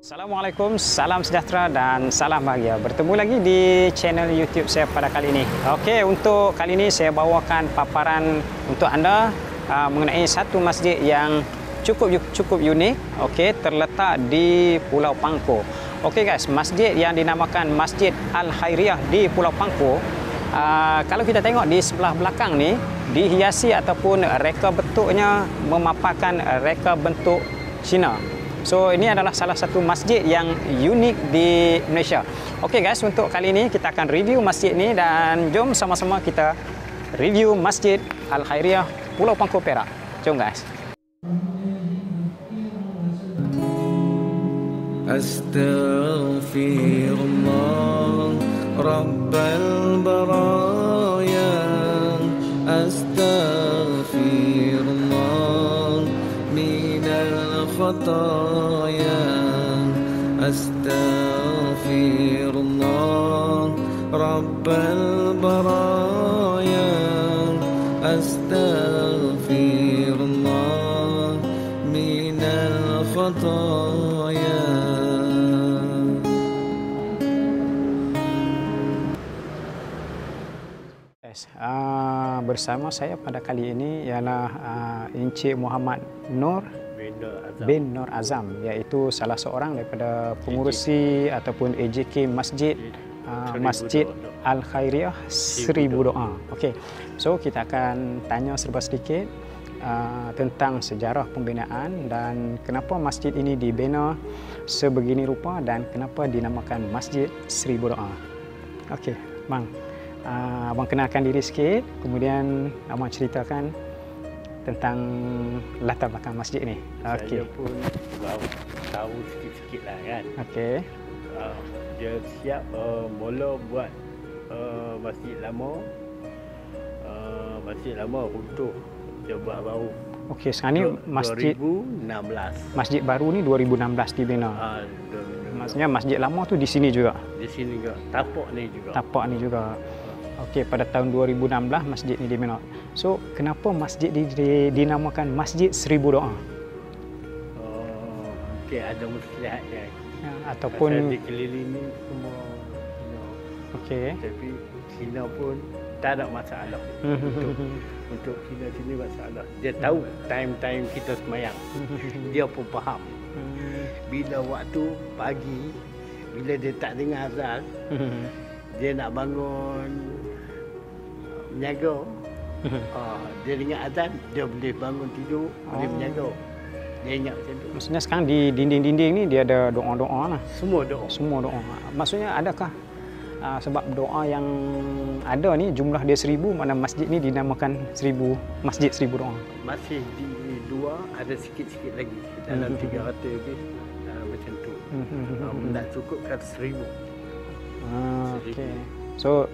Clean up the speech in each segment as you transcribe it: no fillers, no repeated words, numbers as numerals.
Assalamualaikum, salam sejahtera dan salam bahagia. Bertemu lagi di channel YouTube saya pada kali ini. Okey, untuk kali ini saya bawakan paparan untuk anda mengenai satu masjid yang cukup unik. Okey, terletak di Pulau Pangkor. Okey guys, masjid yang dinamakan Masjid Al-Khairiyah di Pulau Pangkor. Kalau kita tengok di sebelah belakang ni, dihiasi ataupun reka bentuknya memaparkan reka bentuk Cina. So ini adalah salah satu masjid yang unik di Malaysia. Okey guys, untuk kali ini kita akan review masjid ini dan jom sama-sama kita review Masjid Al-Khairiyah Pulau Pangkor Perak. Jom guys. Astaghfirullah Rabbal baraya, astaghfirullah minal khataya, astaghfirullah Rabbal baraya, astaghfirullah minal khataya. Bersama saya pada kali ini ialah Encik Muhammad Nur bin Nur Azam, iaitu salah seorang daripada pengurusi ataupun AJK Masjid Masjid Al-Khairiyah Seribu Doa. Okey, so kita akan tanya serba sedikit tentang sejarah pembinaan dan kenapa masjid ini dibina sebegini rupa dan kenapa dinamakan Masjid Seribu Doa. Okey, bang. Abang kenalkan diri sikit, kemudian abang ceritakan tentang latar belakang masjid ni. Saya pun tahu sikit-sikit lah kan. Okey. Dia siap mula buat masjid lama. Masjid lama runtuh, dia buat baru. Okey, sekarang ni masjid 2016. Masjid baru ni 2016 dibina. Maksudnya masjid lama tu di sini juga. Di sini juga. Tapak ni juga. Tapak ni juga. Okey, pada tahun 2016 masjid ni dibina. So, kenapa masjid dinamakan Masjid Seribu Doa? Mungkin ada masalah ya. Ataupun dikelilingi semua Cina. Okey. Tapi Cina pun tak ada masalah. untuk Cina sini masalah. Dia tahu time-time kita semayang. Dia pun faham. Bila waktu pagi, bila dia tak dengar azan, dia nak bangun menjaga. Dia dengar azan, dia boleh bangun tidur, boleh menjaga. Dia ingat macam tu. Maksudnya sekarang di dinding-dinding ni dia ada doa-doa lah. Semua doa. Semua doa. Maksudnya adakah sebab doa yang ada ni jumlah dia 1000, mana masjid ni dinamakan 1000 Masjid Seribu Doa? Masih di dua, ada sikit-sikit lagi dalam 300 lebih macam tu. Tak cukup kan 1000. Okey. So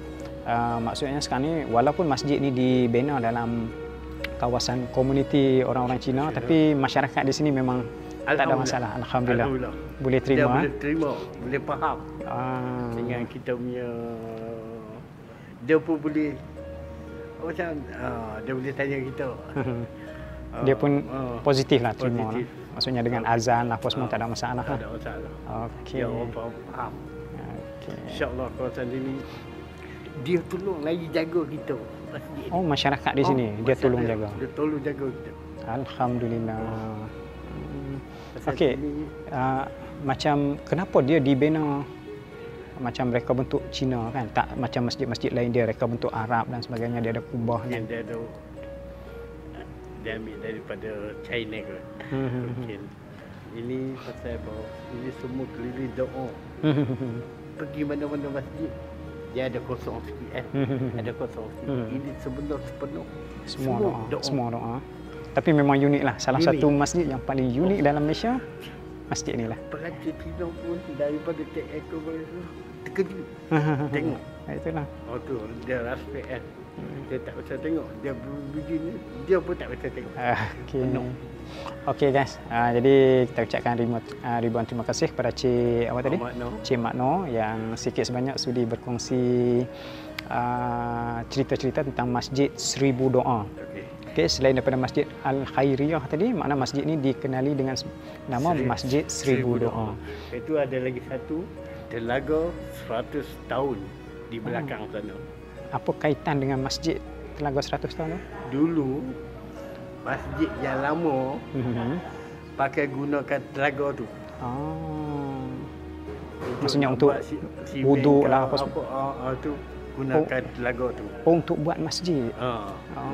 maksudnya sekarang ni walaupun masjid ni dibina dalam kawasan komuniti orang-orang Cina, tapi masyarakat di sini memang tak ada masalah. Alhamdulillah. Boleh terima. Dia boleh terima, boleh faham. Dengan kita punya, dia pun boleh macam dia boleh tanya kita. Dia pun positif lah terima. Positif. Maksudnya dengan azan apa semua tak ada masalah. Tak ada masalah. Okey. Dia orang faham. Okey. InsyaAllah kawasan ini dia tolong lagi jaga kita. Masjid. Oh, masyarakat di sini dia tolong jaga. Dia tolong jaga kita. Alhamdulillah. Okey. Macam kenapa dia dibina macam reka bentuk Cina kan? Tak macam masjid-masjid lain dia reka bentuk Arab dan sebagainya, dia ada kubah kan. Dia ada, dia ambil daripada China kot. Mungkin. Ini pasal apa? Ini semua keliling doa. Pergi mana-mana masjid, dia ada kosong sikit ada kosong sikit. Ini sebenar sepenuh. Semua doa. Semua doa. Tapi memang unik lah. Salah satu masjid yang paling unik dalam Malaysia, masjid ni lah. Pelancong Cina pun daripada take ekor tu terkejut. Tengok. Itulah. Oh tu, dia respect kan. Dia tak bisa tengok. Dia begini, dia pun tak bisa tengok. Okey. Okey guys. Jadi kita ucapkan ribuan terima kasih kepada Cik apa tadi? Cik Makno yang sikit sebanyak sudi berkongsi cerita-cerita tentang Masjid Seribu Doa. Okey, selain daripada Masjid Al-Khairiyah tadi, makna masjid ini dikenali dengan nama Masjid Seribu Doa. Itu ada lagi satu telaga 100 tahun di belakang sana. Apa kaitan dengan masjid telaga 100 tahun tu? Dulu masjid yang lama pakai gunakan telaga tu. Oh. Untuk Maksudnya nak untuk buat si wuduk bengkak lah apa tu gunakan telaga tu. Oh, untuk buat masjid.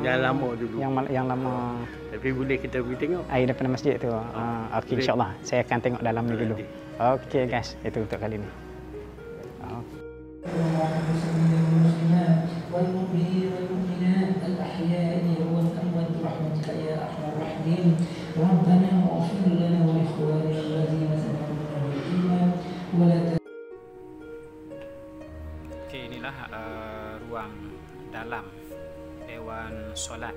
Yang lama dulu. Yang lama. Tapi boleh kita pergi tengok. Air daripada masjid tu. Okey, insya-Allah. Saya akan tengok dalam ni dulu. Nanti. Okey guys, itu untuk kali ni. والمؤمنين والمؤمنات الأحياء والأموات برحمتك يا أرحم الراحمين ربنا اغفر لنا ولإخواننا الذين سبقونا بالإيمان ولا Okey, inilah ruang dalam Dewan Solat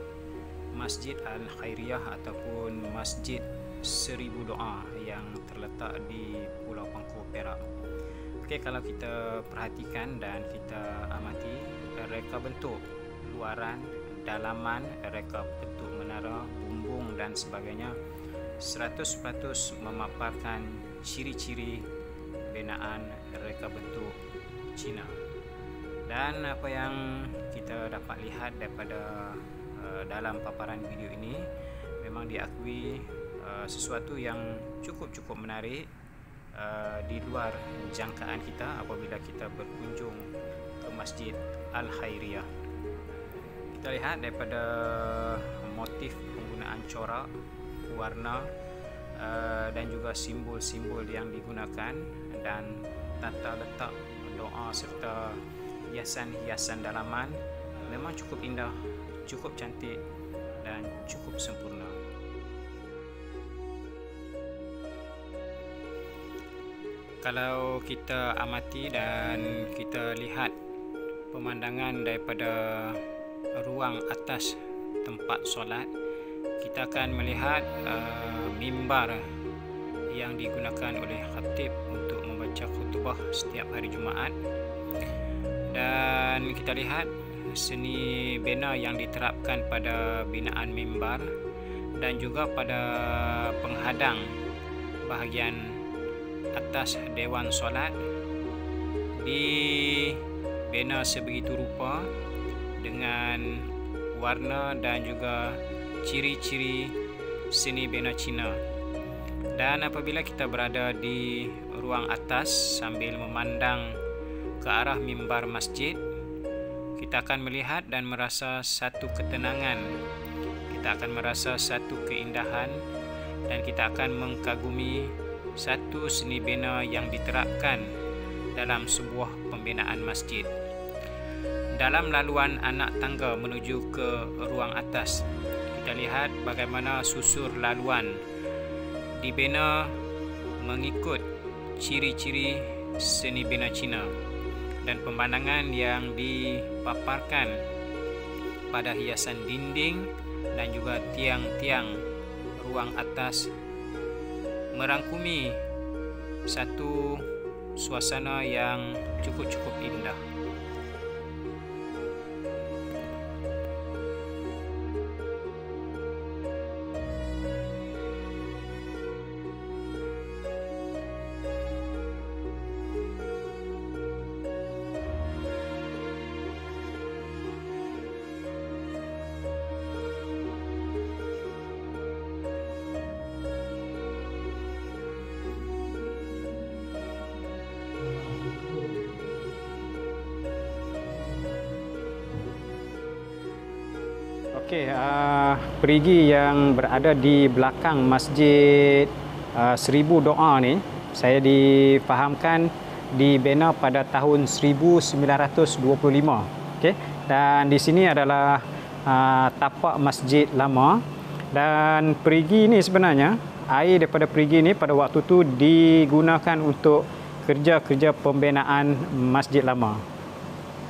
Masjid Al-Khairiyah ataupun Masjid Seribu Doa yang terletak di Pulau Pangkor, Perak. Okey, kalau kita perhatikan dan kita amati reka bentuk luaran, dalaman, reka bentuk menara, bumbung dan sebagainya 100% memaparkan ciri-ciri binaan reka bentuk Cina. Dan apa yang kita dapat lihat daripada dalam paparan video ini memang diakui sesuatu yang cukup menarik di luar jangkaan kita apabila kita berkunjung ke Masjid Al-Khairiyah. Kita lihat daripada motif penggunaan corak, warna dan juga simbol-simbol yang digunakan dan tata letak doa serta hiasan-hiasan dalaman memang cukup indah, cukup cantik dan cukup sempurna. Kalau kita amati dan kita lihat pemandangan daripada ruang atas tempat solat, kita akan melihat mimbar yang digunakan oleh khatib untuk membaca khutbah setiap hari Jumaat. Dan kita lihat seni bina yang diterapkan pada binaan mimbar dan juga pada penghadang bahagian atas Dewan Solat dibina sebegitu rupa dengan warna dan juga ciri-ciri seni bina Cina. Dan apabila kita berada di ruang atas sambil memandang ke arah mimbar masjid, kita akan melihat dan merasa satu ketenangan, kita akan merasa satu keindahan dan kita akan mengkagumi satu seni bina yang diterapkan dalam sebuah pembinaan masjid. Dalam laluan anak tangga menuju ke ruang atas, kita lihat bagaimana susur laluan dibina mengikut ciri-ciri seni bina Cina dan pemandangan yang dipaparkan pada hiasan dinding dan juga tiang-tiang ruang atas merangkumi satu suasana yang cukup indah. Okey, perigi yang berada di belakang Masjid Seribu Doa ni, saya difahamkan dibina pada tahun 1925. Okey, dan di sini adalah tapak masjid lama, dan perigi ni sebenarnya air daripada perigi ni pada waktu tu digunakan untuk kerja-kerja pembinaan masjid lama.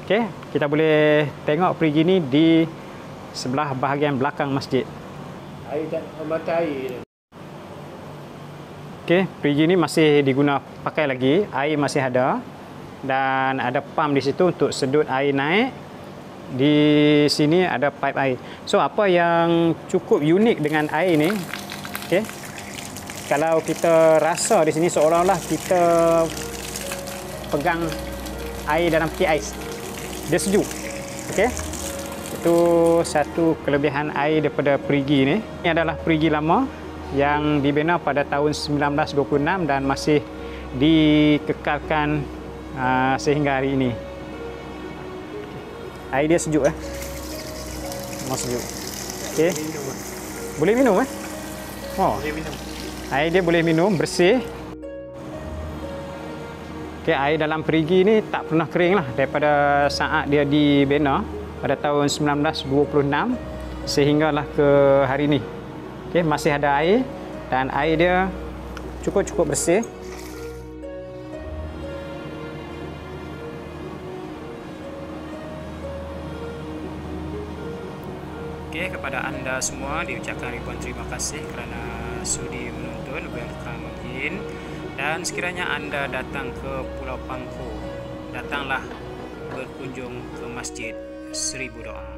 Okey, kita boleh tengok perigi ni di sebelah bahagian belakang masjid. Air tak mata air. Okey, perigi ni masih diguna pakai lagi, air masih ada dan ada pump di situ untuk sedut air naik. Di sini ada pipe air. So apa yang cukup unik dengan air ni, okey, kalau kita rasa di sini seolah-olah kita pegang air dalam peti ais. Dia sejuk. Okey. Itu satu kelebihan air daripada perigi ni. Ini adalah perigi lama yang dibina pada tahun 1926 dan masih dikekalkan sehingga hari ini. Air dia sejuk Memang sejuk. Okey. Boleh minum Oh. Boleh minum. Air dia boleh minum, bersih. Okey, air dalam perigi ni tak pernah kering lah daripada saat dia dibina pada tahun 1926 sehinggalah ke hari ini. Okey, masih ada air dan air dia cukup bersih. Okey, kepada anda semua diucapkan ribuan terima kasih kerana sudi menonton. Welcome again. Dan sekiranya anda datang ke Pulau Pangkor, datanglah berkunjung ke Masjid Seribu Doa.